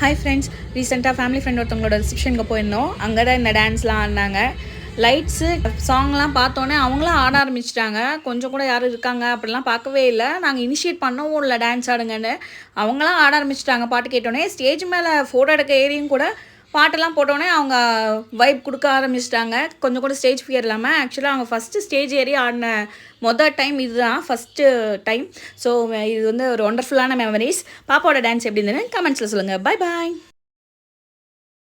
Hi friends, ரீசெண்டாக family friend ஒருத்தவங்களோட ரிசப்ஷனுக்கு போயிருந்தோம். அங்கே தான் இந்த டான்ஸ்லாம் ஆடினாங்க. லைட்ஸு சாங்லாம் பார்த்தோன்னே அவங்களாம் ஆட ஆரம்பிச்சிட்டாங்க. கொஞ்சம் கூட யாரும் இருக்காங்க அப்படிலாம் பார்க்கவே இல்லை. நாங்கள் இனிஷியேட் பண்ணவும் இல்லை டான்ஸ் ஆடுங்கன்னு. அவங்களாம் ஆட ஆரம்பிச்சிட்டாங்க பாட்டு கேட்டோன்னே. ஸ்டேஜ் மேலே ஃபோட்டோ எடுக்க ஏரியும் கூட பாட்டெல்லாம் போட்டோன்னே அவங்க வைப் கொடுக்க ஆரம்பிச்சிட்டாங்க. கொஞ்சம் கூட ஸ்டேஜ் ஃபியர் இல்லாமல். ஆக்சுவலாக அவங்க ஃபஸ்ட்டு ஸ்டேஜ் ஏறி ஆடின டைம் இதுதான், ஃபஸ்ட்டு டைம். ஸோ இது வந்து ஒரு ஒண்டர்ஃபுல்லான மெமரிஸ். பாப்பாவோட டான்ஸ் எப்படி இருந்ததுன்னு கமெண்ட்ஸில் சொல்லுங்கள். Bye bye.